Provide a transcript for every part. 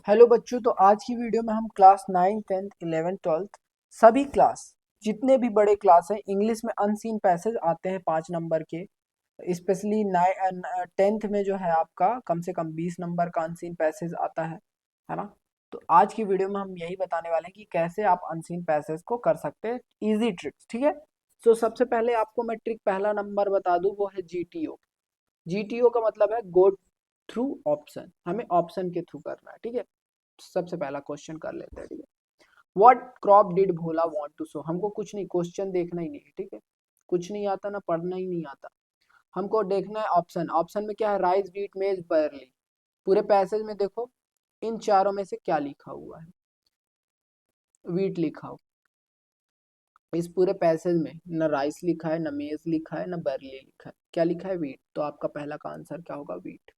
Hello बच्चों, तो आज की वीडियो में हम क्लास 9, 10th, 11th, 12th सभी क्लास जितने भी बड़े क्लास हैं इंग्लिश में अनसीन पैसेज आते हैं 5 नंबर के। स्पेशली 10th में जो है आपका कम से कम 20 नंबर का अनसीन पैसेज आता है ना। तो आज की वीडियो में हम यही बताने वाले हैं कि कैसे आप अनसीन पैसेज को कर सकते हैं, इजी ट्रिक्स। ठीक है। तो सबसे पहले आपको मैं ट्रिक पहला नंबर बता दूं, वो है जीटीओ। जीटीओ का मतलब है गो थ्रू ऑप्शन, हमें ऑप्शन के थ्रू करना है। ठीक है। सबसे पहला क्वेश्चन कर लेते हैं। ठीक है। What crop did Bhola want to sow. हमको कुछ नहीं, क्वेश्चन देखना ही नहीं है। ठीक है। कुछ नहीं आता ना, पढ़ना ही नहीं आता। हमको देखना है ऑप्शन। ऑप्शन में क्या है? राइस, व्हीट, मेज, बार्ली। पूरे पैसेज में देखो इन चारों में से क्या लिखा हुआ है। व्हीट लिखा हो। इस पूरे पैसेज में न राइस लिखा है, न मेज लिखा है, न बार्ली लिखा है। क्या लिखा है? व्हीट। तो आपका पहला का आंसर क्या होगा? व्हीट।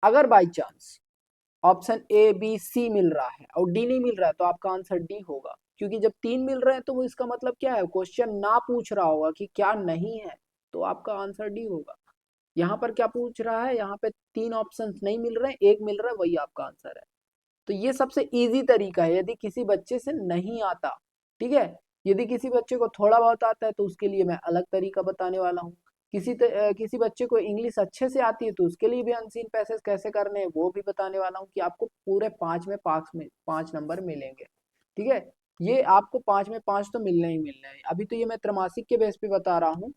अगर by chance option A B C मिल रहा है और डी नहीं मिल रहा है तो आपका आंसर डी होगा, क्योंकि जब 3 मिल रहे हैं तो वो इसका मतलब क्या है? क्वेश्चन ना पूछ रहा होगा कि क्या नहीं है, तो आपका आंसर डी होगा। यहाँ पर क्या पूछ रहा है? यहाँ पे 3 ऑप्शंस नहीं मिल रहे हैं, एक मिल रहा है, वही आपका आंसर है। तो ये सबसे इजी तरीका है यदि किसी बच्चे से नहीं आता। ठीक है। यदि किसी बच्चे को थोड़ा बहुत आता है तो उसके लिए मैं अलग तरीका बताने वाला हूँ। किसी बच्चे को इंग्लिश अच्छे से आती है तो उसके लिए भी अनसीन पैसेज कैसे करने हैं वो भी बताने वाला हूँ, कि आपको पूरे 5 में 5 नंबर मिलेंगे। ठीक है। ये आपको 5 में 5 तो मिलने ही मिलने हैं। अभी तो ये मैं त्रमासिक के बेस पे बता रहा हूँ,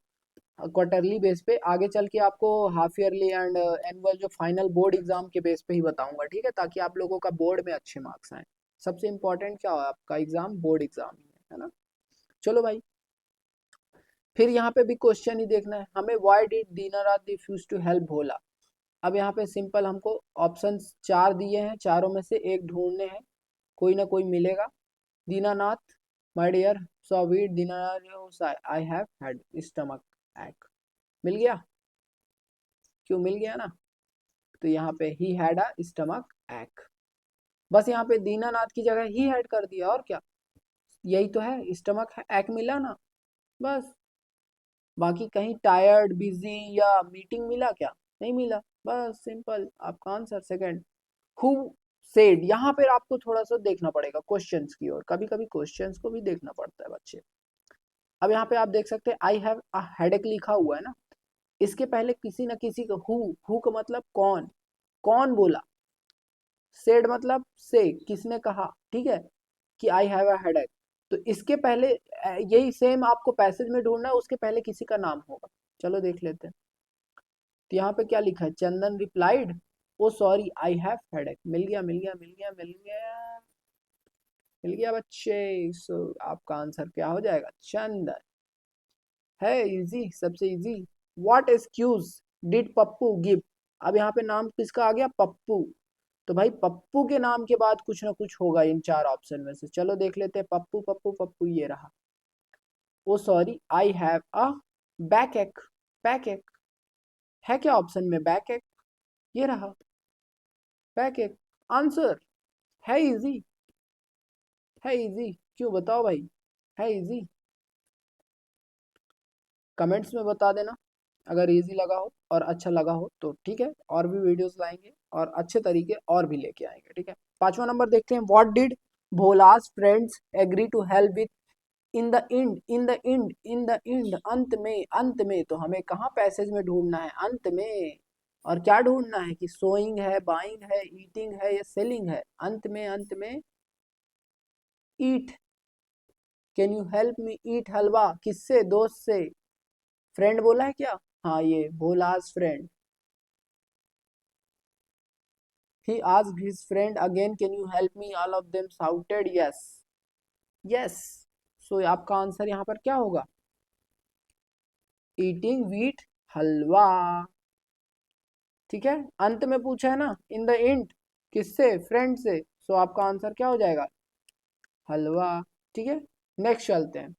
क्वार्टरली बेस पे। आगे चल के आपको हाफ ईयरली एंड एनुअल जो फाइनल बोर्ड एग्जाम के बेस पे ही बताऊंगा। ठीक है। ताकि आप लोगों का बोर्ड में अच्छे मार्क्स आए। सबसे इंपॉर्टेंट क्या हो आपका एग्जाम? बोर्ड एग्जाम ही है ना। चलो भाई, फिर यहाँ पे भी क्वेश्चन ही देखना है हमें। Why did Dinanath refuse to help Bhola. अब यहाँ पे सिंपल हमको ऑप्शंस 4 दिए हैं, चारों में से एक ढूंढने हैं। कोई ना कोई मिलेगा। Dinanath, my dear sweet Dinanath, I have had stomach ache. मिल गया? क्यों? मिल गया ना। तो यहाँ पे ही हैड अ स्टमक एक। बस यहाँ पे दीनानाथ की जगह ही हैड कर दिया, और क्या। यही तो है, स्टमक एक मिला ना, बस। बाकी कहीं टायर्ड, बिजी या मीटिंग मिला क्या? नहीं मिला। बस सिंपल, आपका आंसर सेकंड। Who said. यहाँ पे आपको थोड़ा सा देखना पड़ेगा क्वेश्चंस की ओर, कभी कभी क्वेश्चंस को भी देखना पड़ता है बच्चे। अब यहाँ पे आप देख सकते हैं आई हैव अ हेडेक लिखा हुआ है ना। इसके पहले किसी न किसी का हु का मतलब कौन, कौन बोला। सेड मतलब से, किसने कहा। ठीक है। कि आई हैव अ हेडेक। तो इसके पहले यही सेम आपको पैसेज में ढूंढना है, उसके पहले किसी का नाम होगा। चलो देख लेते हैं। तो यहाँ पे क्या लिखा है? Chandan replied oh sorry I have headache. मिल गया, मिल गया, मिल गया, मिल गया, मिल गया बच्चे। सो आपका आंसर क्या हो जाएगा? चंदन। है इजी, सबसे easy. What excuse did Pappu give. अब यहाँ पे नाम किसका आ गया? पप्पू। तो भाई पप्पू के नाम के बाद कुछ ना कुछ होगा इन 4 ऑप्शन में से। चलो देख लेते हैं। पप्पू पप्पू पप्पू, ये रहा। Oh sorry I have a back ache. Back ache है क्या ऑप्शन में? बैक एक, ये रहा बैक एक आंसर। है इजी, है इजी। क्यों? बताओ भाई, है इजी। कमेंट्स में बता देना अगर इजी लगा हो और अच्छा लगा हो तो। ठीक है। और भी वीडियोस लाएंगे और अच्छे तरीके और भी लेके आएंगे। ठीक है। 5वां नंबर देखते हैं। What did Bhola's friends agree to help with in the end. In the end, in the end, अंत में। अंत में तो हमें कहाँ पैसेज में ढूंढना है? अंत में। और क्या ढूंढना है? कि सोइंग है, बाइंग है, ईटिंग है या सेलिंग है। अंत में, अंत में ईट। कैन यू हेल्प मी ईट हलवा। किससे? दोस्त से। फ्रेंड बोला है क्या? हाँ, ये भोलास friend. He asked his friend again, can you help me? All of them shouted yes. Yes. So आपका आंसर यहाँ पर क्या होगा? ईटिंग व्हीट हलवा। ठीक है। अंत में पूछा है ना, इन द एंड। किससे? फ्रेंड से। सो आपका आंसर क्या हो जाएगा? हलवा। ठीक है। नेक्स्ट चलते हैं।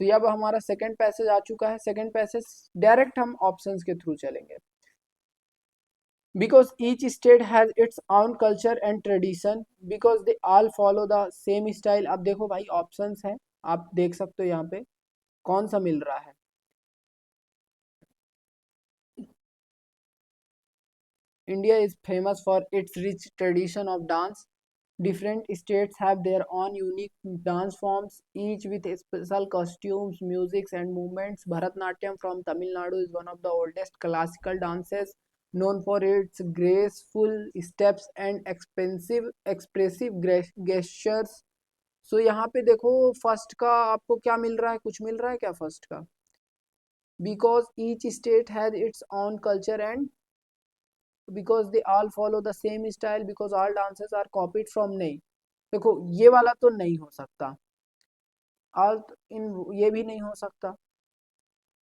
तो ये अब हमारा सेकंड पैसेज आ चुका है। सेकंड पैसेज डायरेक्ट हम ऑप्शंस के थ्रू चलेंगे। Because each state has its own culture and tradition, because they all follow the same style। अब देखो भाई ऑप्शंस हैं, आप देख सकते हो यहाँ पे कौन सा मिल रहा है। India is famous for its rich tradition of dance. Different states have their own unique dance forms, each with special costumes, musics, and movements. Bharatnatyam from Tamil Nadu is one of the oldest classical dances, known for its graceful steps and expressive gestures. सो यहाँ पे देखो first का आपको क्या मिल रहा है, कुछ मिल रहा है क्या फर्स्ट का? Because each state has its own culture and because they all follow the same style because all dances are copied from, नहीं देखो ये वाला तो नहीं हो सकता, ऑल इन ये भी नहीं हो सकता,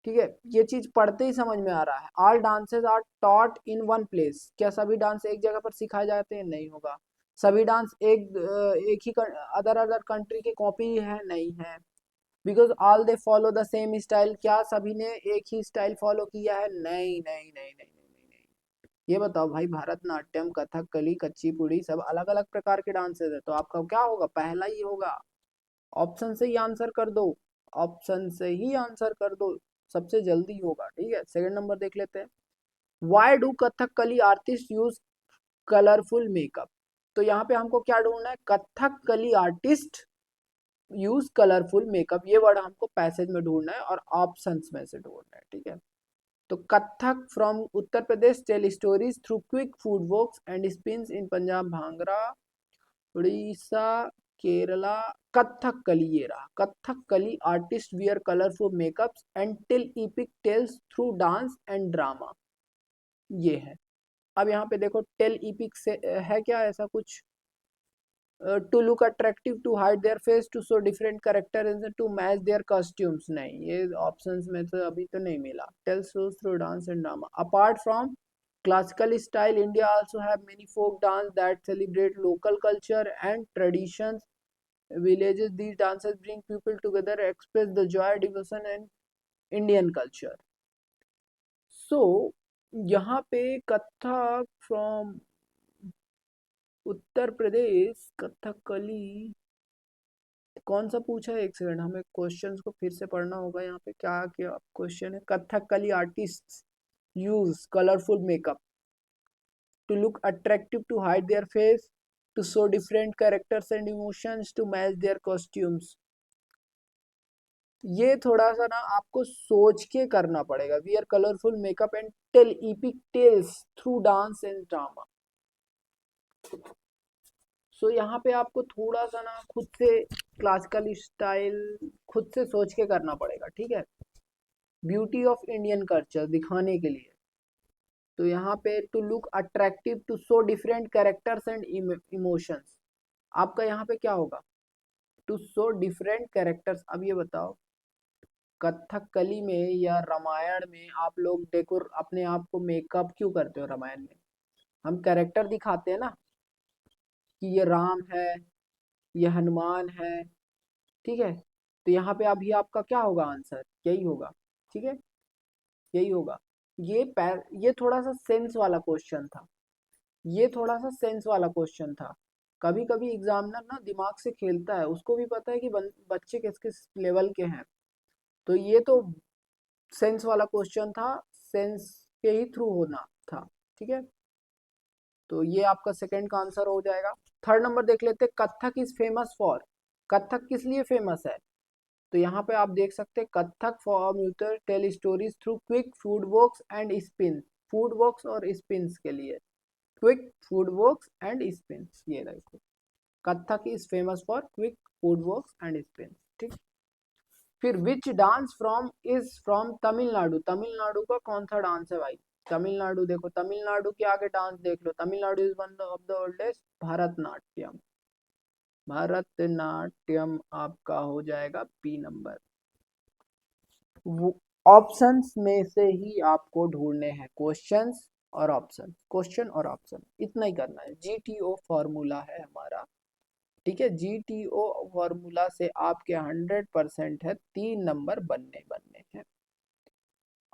ठीक है। ये चीज पढ़ते ही समझ में आ रहा है। All dances are taught in one place, क्या सभी डांस एक जगह पर सिखाए जाते हैं? नहीं होगा। सभी डांस एक ही अदर अदर कंट्री की कॉपी है? नहीं है। Because all they follow the same style, क्या सभी ने एक ही स्टाइल फॉलो किया है? नहीं नहीं नहीं नहीं नहीं नहीं नहीं। ये बताओ भाई, भरतनाट्यम, कथकली, कुचिपुड़ी सब अलग अलग प्रकार के डांसेस है, तो आपका क्या होगा? पहला ही होगा। ऑप्शन से ही आंसर कर दो, ऑप्शन से ही आंसर कर दो, सबसे जल्दी होगा, ठीक है। सेकंड नंबर देख लेते हैं। Why do Kathakali artist use colourful makeup? तो यहाँ पे हमको क्या ढूंढना है? Kathakali artist use colourful makeup, ये वर्ड हमको पैसेज में ढूंढना है और ऑप्शंस में से ढूंढना है, ठीक है। तो Kathak from Uttar Pradesh tell stories through quick foot works and spins in Punjab bhangra, Orissa, Kerala. Kathakali ये रहा, Kathakali artist wear colourful makeups and tell epic tales through dance and drama, ये है। अब यहाँ पे देखो टेल इपिक से है क्या ऐसा कुछ? To look attractive, to hide their face, to show different character, to match their costumes, नहीं ये ऑप्शंस में तो अभी तो नहीं मिला। Tell shows through dance and drama, apart from classical style, India also have many folk dance that celebrate local culture and traditions. Villages, these dances bring people together, express the joy, devotion and Indian culture. So यहाँ पे Kathak from Uttar प्रदेश, कथकली कौन सा पूछा है? एक second, हमें questions को फिर से पढ़ना होगा। यहाँ पे क्या क्या क्वेश्चन है? Kathakali artist use colourful makeup to look attractive, to hide their face, to show different characters and emotions, to match their costumes. ये थोड़ा सा ना आपको सोच के करना पड़ेगा। Wear colourful makeup and tell epic tales through dance and drama. So यहाँ पे आपको थोड़ा सा ना खुद से क्लासिकल स्टाइल खुद से सोच के करना पड़ेगा, ठीक है, ब्यूटी ऑफ इंडियन कल्चर दिखाने के लिए। तो यहाँ पे to look attractive, to show different characters and emotions, आपका यहाँ पे क्या होगा? To show different characters. अब ये बताओ, कथकली में या रामायण में आप लोग डेकोर अपने आप को मेकअप क्यों करते हो? रामायण में हम कैरेक्टर दिखाते हैं ना, कि ये राम है, ये हनुमान है, ठीक है। तो यहाँ पे अभी आपका क्या होगा आंसर? यही होगा, ठीक है, यही होगा। ये थोड़ा सा सेंस वाला क्वेश्चन था, ये थोड़ा सा सेंस वाला क्वेश्चन था। कभी कभी एग्जामिनर ना दिमाग से खेलता है, उसको भी पता है कि बच्चे किस किस लेवल के हैं। तो ये तो सेंस वाला क्वेश्चन था, सेंस के ही थ्रू होना था, ठीक है। तो ये आपका सेकंड का आंसर हो जाएगा। थर्ड नंबर देख लेते हैं। Kathak is famous for, Kathak किस लिए फेमस है? तो यहाँ पे आप देख सकते हैं, कथक फॉर म्यूटर tell stories through quick foot works and spin, foot works और स्पिन्स के लिए, quick foot works and spins, ये देखो Kathak is famous for quick foot works and spins, ठीक। फिर which dance from is from Tamil Nadu, Tamil Nadu का कौन सा डांस है भाई? तमिलनाडु देखो, तमिलनाडु के आगे डांस देख लो, Tamil Nadu is one of the oldest, Bharatanatyam, Bharatanatyam आपका हो जाएगा बी नंबर। ऑप्शंस में से ही आपको ढूंढने हैं क्वेश्चंस और ऑप्शन, क्वेश्चन और ऑप्शन, इतना ही करना है। जीटीओ फॉर्मूला है हमारा, ठीक है। जीटीओ फॉर्मूला से आपके 100% है, 3 नंबर बनने बनने हैं,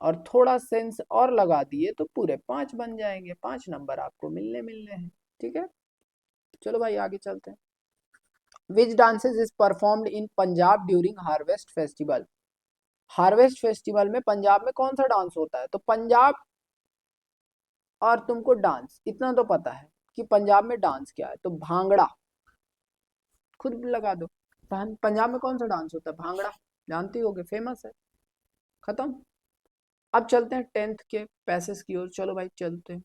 और थोड़ा सेंस और लगा दिए तो पूरे 5 बन जाएंगे, 5 नंबर आपको मिलने मिलने हैं, ठीक है। चलो भाई आगे चलते हैं। Which dances is performed in Punjab during harvest festival, harvest festival में पंजाब में कौन सा डांस होता है? तो पंजाब, और तुमको डांस इतना तो पता है कि पंजाब में डांस क्या है, तो भांगड़ा, खुद लगा दो। पंजाब में कौन सा डांस होता है? भांगड़ा, जानती होगे, फेमस है। खत्म। अब चलते हैं 10th के पैसेज की ओर, चलो भाई चलते हैं।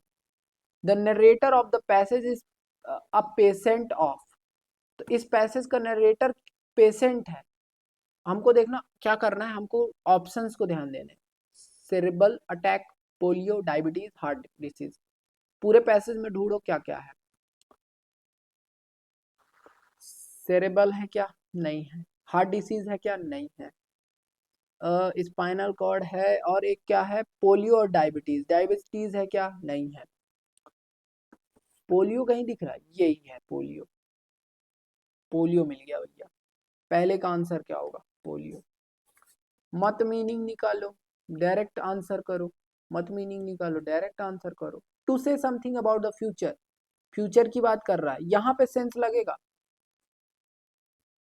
The narrator of the passage is a patient of. तो इस पैसेज का नरेटर पेशेंट है। हमको देखना क्या करना है, हमको ऑप्शंस को ध्यान देने। Cerebral attack, polio, diabetes, heart disease. पूरे पैसेज में ढूंढो क्या क्या है। सेरेब्रल है क्या? नहीं है। हार्ट डिसीज है क्या? नहीं है। स्पाइनल कॉर्ड है, और एक क्या है? पोलियो और डायबिटीज। डायबिटीज है क्या? नहीं है। पोलियो कहीं दिख रहा है? यही है पोलियो। पोलियो मिल गया भैया। पहले का आंसर क्या होगा? पोलियो। मत मीनिंग निकालो, डायरेक्ट आंसर करो। मत मीनिंग निकालो, डायरेक्ट आंसर करो। To say something about the future, future की बात कर रहा है, यहाँ पे सेंस लगेगा,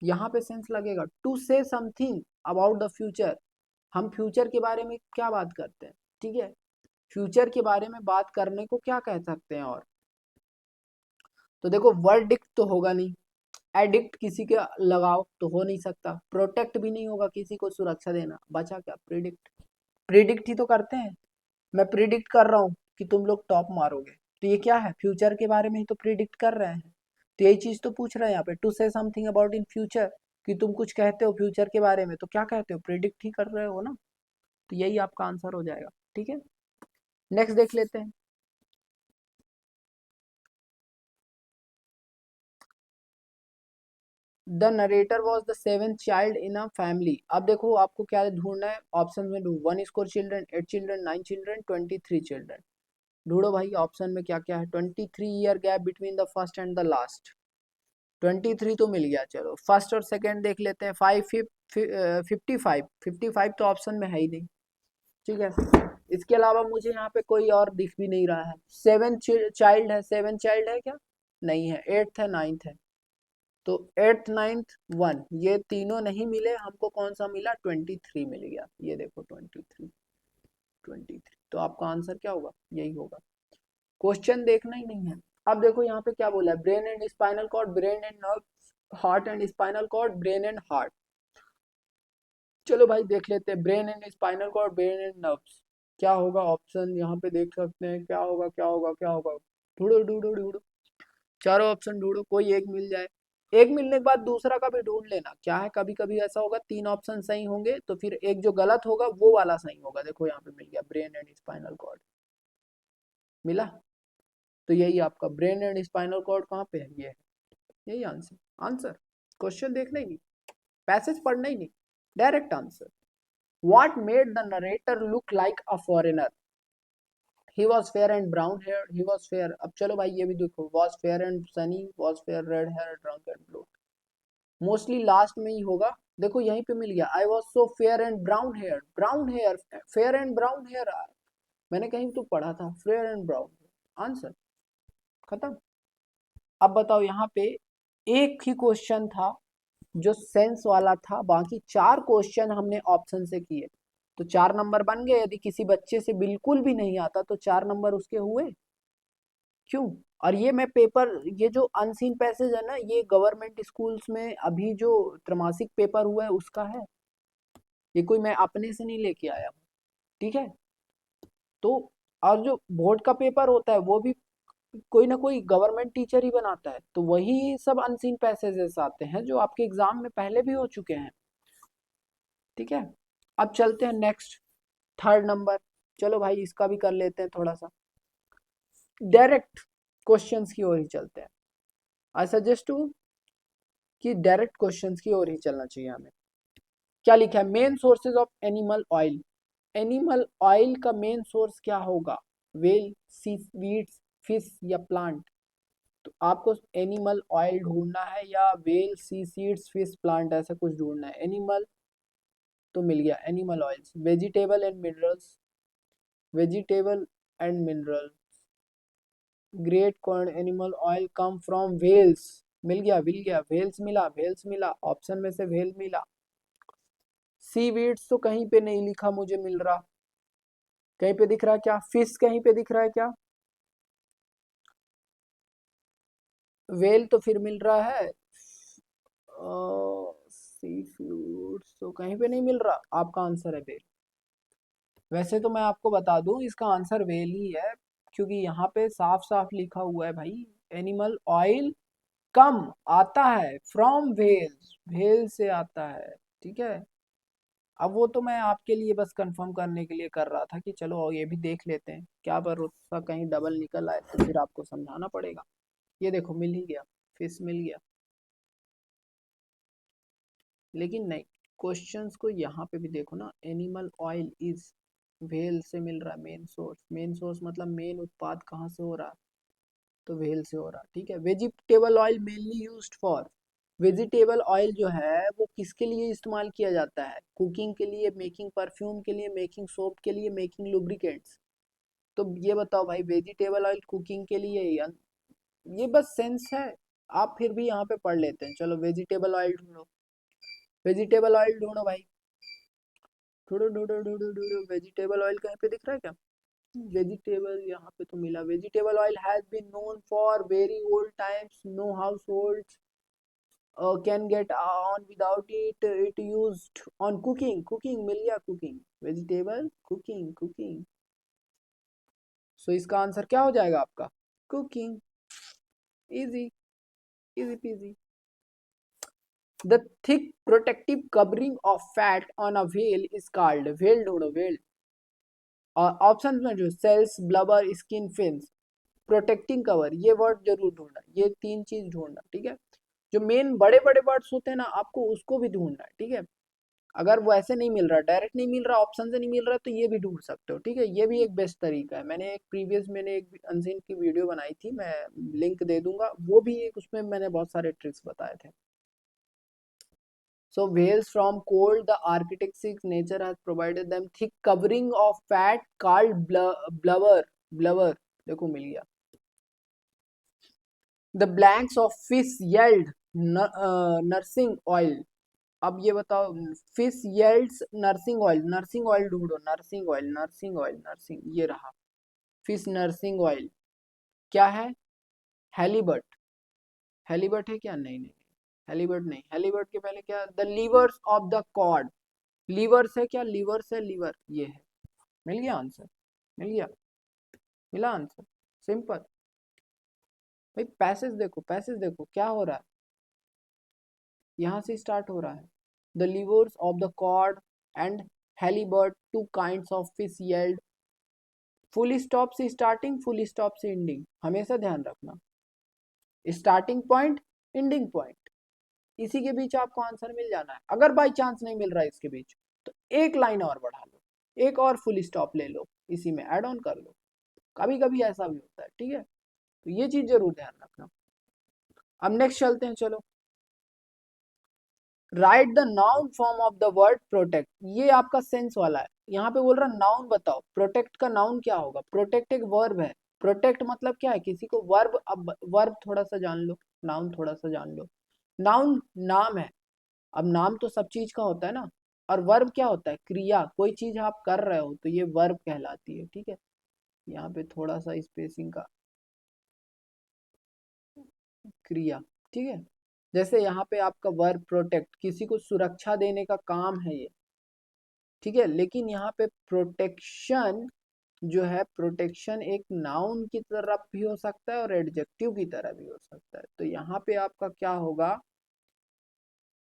यहाँ पे सेंस लगेगा। To say something about the future, हम फ्यूचर के बारे में क्या बात करते हैं? ठीक है, फ्यूचर के बारे में बात करने को क्या कह सकते हैं? और तो देखो, वर्डिक्ट तो होगा नहीं, एडिक्ट किसी के लगाओ तो हो नहीं सकता, प्रोटेक्ट भी नहीं होगा, किसी को सुरक्षा देना, बचा क्या? प्रिडिक्ट। प्रिडिक्ट ही तो करते हैं। मैं प्रिडिक्ट कर रहा हूँ कि तुम लोग टॉप मारोगे, तो ये क्या है? फ्यूचर के बारे में ही तो प्रिडिक्ट कर रहे हैं। तो यही चीज तो पूछ रहे हैं यहाँ पे, to say something about in future, कि तुम कुछ कहते हो फ्यूचर के बारे में, तो क्या कहते हो? प्रिडिक्ट ही कर रहे हो ना। तो यही आपका आंसर हो जाएगा। ठीक है, नेक्स्ट देख लेते हैं। The narrator was the seventh child in a family. अब देखो आपको क्या ढूंढना है, ऑप्शन में ढूंढ, 1 score children, 8 children, 9 children, 23 children. ढूंढो भाई ऑप्शन में क्या क्या है। 23 year gap between the first and the last. 23 तो मिल गया, चलो फर्स्ट और सेकेंड देख लेते हैं। 55, 55 तो ऑप्शन में है ही नहीं। ठीक है, इसके अलावा मुझे यहाँ पे कोई और दिख भी नहीं रहा है। 7 चाइल्ड है, 7 चाइल्ड है क्या? नहीं है। 8th है, 9th है। तो 8th 9th 1, ये तीनों नहीं मिले हमको, कौन सा मिला? 23 मिल गया। ये देखो 23, 23। तो आपका आंसर क्या होगा? यही होगा। क्वेश्चन देखना ही नहीं है। अब देखो यहाँ पे क्या बोला है, brain and spinal cord, brain and nerve, heart and spinal cord, brain and heart. चलो भाई देख लेते हैं, brain and spinal cord, brain and nerves. क्या होगा ऑप्शन? यहाँ पे देख सकते हैं, क्या होगा क्या होगा क्या होगा। ढूंढो ढूंढो ढूंढो, चारों ऑप्शन ढूंढो, कोई एक मिल जाए। एक मिलने के बाद दूसरा का भी ढूंढ लेना। क्या है, कभी कभी ऐसा होगा 3 ऑप्शन सही होंगे तो फिर एक जो गलत होगा वो वाला सही होगा। देखो यहाँ पे मिल गया, ब्रेन एंड स्पाइनल कॉर्ड मिला। तो यही आपका ब्रेन एंड स्पाइनल कॉर्ड कहाँ पे है? ये है, यही आंसर। आंसर क्वेश्चन देखना ही नहीं, पैसेज पढ़ना ही नहीं, direct answer. What made the narrator look like a foreigner? He was fair and brown hair, he was fair. अब चलो भाई ये भी देखो, was fair and sunny, was fair, red hair, drunk and blue. Mostly last में ही होगा। देखो यहीं पे मिल गया, I was so fair and brown hair, brown hair, fair and brown hair. मैंने कहीं तो पढ़ा था फेयर एंड ब्राउन। आंसर खत्म। अब बताओ यहाँ पे एक ही क्वेश्चन था जो सेंस वाला था, बाकी 4 क्वेश्चन हमने ऑप्शन से किए, तो 4 नंबर बन गए। यदि किसी बच्चे से बिल्कुल भी नहीं आता तो 4 नंबर उसके हुए। क्यों? और ये मैं पेपर, ये जो अनसीन पैसेज है ना, ये गवर्नमेंट स्कूल्स में अभी जो त्रैमासिक पेपर हुआ है उसका है, ये कोई मैं अपने से नहीं लेके आया हूँ। ठीक है, तो और जो बोर्ड का पेपर होता है वो भी कोई ना कोई गवर्नमेंट टीचर ही बनाता है, तो वही सब अनसीन पैसेजेस आते हैं जो आपके एग्जाम में पहले भी हो चुके हैं। ठीक है, अब चलते हैं नेक्स्ट, थर्ड नंबर। चलो भाई इसका भी कर लेते हैं थोड़ा सा, डायरेक्ट क्वेश्चंस की ओर ही चलते हैं। आई सजेस्ट टू कि डायरेक्ट क्वेश्चंस की ओर ही चलना चाहिए हमें। क्या लिखा है, main sources of animal oil. Animal oil का मेन सोर्स क्या होगा? वेल, सी वीड्स, फिश या प्लांट? तो आपको एनिमल ऑयल ढूंढना है, या वेल, सी सीड्स, फिश, प्लांट, ऐसा कुछ ढूंढना है। एनिमल तो मिल गया, animal oils. Vegetable and minerals, vegetable and mineral. Great corn animal oil come from whales, मिल गया, मिल गया, व्हेल्स मिला, व्हेल्स मिला, ऑप्शन में से व्हेल मिला। सी वीड्स तो कहीं पे नहीं लिखा मुझे मिल रहा, कहीं पे दिख रहा है क्या? फिश कहीं पे दिख रहा है क्या? वेल तो फिर मिल रहा है, सी फूड्स तो कहीं पे नहीं मिल रहा, आपका आंसर है वेल। वैसे तो मैं आपको बता दूं इसका आंसर वेल ही है, क्योंकि यहाँ पे साफ साफ लिखा हुआ है भाई, एनिमल ऑयल कम आता है फ्रॉम वेल्स, वेल से आता है, ठीक है। अब वो तो मैं आपके लिए बस कंफर्म करने के लिए कर रहा था कि चलो ये भी देख लेते हैं, क्या भरोसा कहीं डबल निकल आए तो फिर आपको समझाना पड़ेगा। ये देखो मिल ही गया, फिश मिल गया। लेकिन नहीं, क्वेश्चंस को यहाँ पे भी देखो ना, एनिमल ऑयल इज व्हेल से मिल रहा है, मेन सोर्स, मेन सोर्स मतलब मेन उत्पाद कहाँ से हो रहा है, तो व्हेल से हो रहा है, ठीक है। Vegetable oil mainly used for, vegetable oil जो है वो किसके लिए इस्तेमाल किया जाता है, कुकिंग के लिए, मेकिंग परफ्यूम के लिए, मेकिंग सोप के लिए, मेकिंग लुब्रिकेंट्स। तो ये बताओ भाई, वेजिटेबल ऑयल कुकिंग के लिए या, ये बस सेंस है। आप फिर भी यहाँ पे पढ़ लेते हैं, चलो वेजिटेबल ऑयल ढूंढो, वेजिटेबल ऑयल ढूंढो भाई, ढूंढो ढूंढो ढूंढो ढूंढो, वेजिटेबल ऑयल कहीं पे दिख रहा है क्या? वेजिटेबल यहाँ पे तो मिला, vegetable oil has been known for very old times, no households can get on without it, it used on cooking, cooking मिल गया, cooking, vegetable cooking, cooking. So इसका आंसर क्या हो जाएगा आपका, cooking, easy, easy peasy. The thick protective covering of fat on a whale is called, whale ढूंढो whale, और option में जो cells, blubber, skin, fins, protecting cover, ये वर्ड जरूर ढूंढना, ये तीन चीज ढूंढना, ठीक है। जो मेन बड़े बड़े वर्ड्स होते हैं ना, आपको उसको भी ढूंढना है, ठीक है। अगर वो ऐसे नहीं मिल रहा, डायरेक्ट नहीं मिल रहा, ऑप्शन से नहीं मिल रहा, तो ये भी ढूंढ सकते हो, ठीक है। ये भी एक बेस्ट तरीका है। मैंने एक अनसीन की वीडियो बनाई थी, मैं लिंक दे दूंगा, वो भी एक, उसमें मैंने बहुत सारे ट्रिक्स बताए थे। So whales from cold, the architectic nature has provided them thick covering of fat called blubber. Blubber, देखो मिल गया। The blanks of fish yield nursing oil. अब ये बताओ, fish yields nursing oil, nursing oil ढूंढो, nursing oil, nursing oil, nursing, ये रहा, fish nursing oil क्या है, हेलीबर्ट, हेलीबर्ट है क्या, नहीं नहीं, हेलीबर्ट नहीं, हेलीबर्ट के पहले क्या, the livers of the cod, livers है क्या, लीवर्स है, लीवर, ये है, मिल गया आंसर, मिल गया, मिला आंसर, सिंपल। भाई पैसेज देखो, पैसेज देखो क्या हो रहा है, यहाँ से स्टार्ट हो रहा है, the livers of the cod and halibut, two kinds of fish yield, full stop से स्टार्टिंग, फुल स्टॉप से एंडिंग, हमेशा ध्यान रखना, स्टार्टिंग पॉइंट, एंडिंग पॉइंट, इसी के बीच आपको आंसर मिल जाना है। अगर बाई चांस नहीं मिल रहा है इसके बीच, तो एक लाइन और बढ़ा लो, एक और फुल स्टॉप ले लो, इसी में ऐड ऑन कर लो, कभी कभी ऐसा भी होता है, ठीक है। तो ये चीज जरूर ध्यान रखना। अब नेक्स्ट चलते हैं, चलो, right the noun form of the word protect, ये आपका सेंस वाला है, यहाँ पे बोल रहा नाउन बताओ, प्रोटेक्ट का नाउन क्या होगा, प्रोटेक्ट एक वर्ब है, प्रोटेक्ट मतलब क्या है, किसी को वर्ब, अब वर्ब थोड़ा सा जान लो, नाउन थोड़ा सा जान लो। नाउन नाम है, अब नाम तो सब चीज का होता है ना, और वर्ब क्या होता है, क्रिया, कोई चीज आप कर रहे हो तो ये वर्ब कहलाती है, ठीक है। यहाँ पे थोड़ा सा स्पेसिंग का, क्रिया, ठीक है। जैसे यहाँ पे आपका वर्ब प्रोटेक्ट, किसी को सुरक्षा देने का काम है ये, ठीक है। लेकिन यहाँ पे प्रोटेक्शन जो है, प्रोटेक्शन एक नाउन की तरफ भी हो सकता है और एडजेक्टिव की तरह भी हो सकता है, तो यहाँ पे आपका क्या होगा,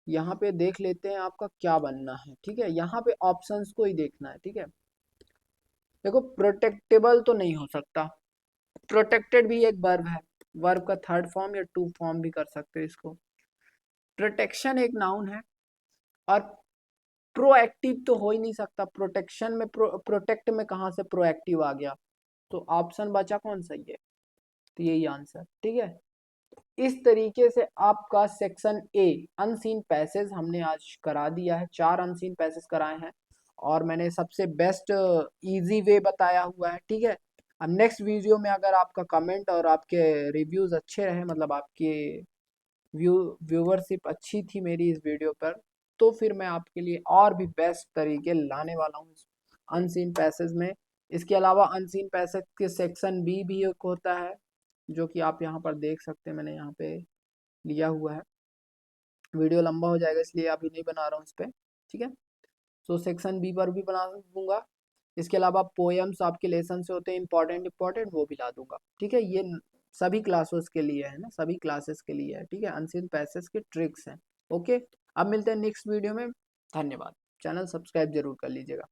यहाँ पे देख लेते हैं आपका क्या बनना है, ठीक है। यहाँ पे ऑप्शंस को ही देखना है, ठीक है। देखो प्रोटेक्टेबल तो नहीं हो सकता, प्रोटेक्टेड भी एक वर्ब है, वर्ब का थर्ड फॉर्म या टू फॉर्म भी कर सकते हो इसको। प्रोटेक्शन एक नाउन है, और प्रोएक्टिव तो हो ही नहीं सकता, प्रोटेक्शन में प्रोटेक्ट में कहाँ से प्रोएक्टिव आ गया, तो ऑप्शन बचा कौन सा, ये, तो यही आंसर, ठीक है। इस तरीके से आपका सेक्शन ए अनसीन पैसेज हमने आज करा दिया है, 4 अनसीन पैसेज कराए हैं, और मैंने सबसे बेस्ट इजी वे बताया हुआ है, ठीक है। अब नेक्स्ट वीडियो में अगर आपका कमेंट और आपके रिव्यूज अच्छे रहे, मतलब आपके व्यूवरशिप अच्छी थी मेरी इस वीडियो पर, तो फिर मैं आपके लिए और भी बेस्ट तरीके लाने वाला हूँ अनसीन पैसेज में। इसके अलावा अनसीन पैसेज के सेक्शन बी भी एक होता है, जो कि आप यहाँ पर देख सकते हैं, मैंने यहाँ पे लिया हुआ है, वीडियो लंबा हो जाएगा इसलिए अभी नहीं बना रहा हूँ इस पर, ठीक है। सो सेक्शन बी पर भी बना दूंगा। इसके अलावा पोएम्स आपके लेसन से होते हैं इंपॉर्टेंट इंपॉर्टेंट, वो भी ला दूंगा, ठीक है। ये सभी क्लासेस के लिए है ना, सभी क्लासेस के लिए है, ठीक है। अनसीन पैसेज के ट्रिक्स हैं। ओके, अब मिलते हैं नेक्स्ट वीडियो में। धन्यवाद। चैनल सब्सक्राइब जरूर कर लीजिएगा।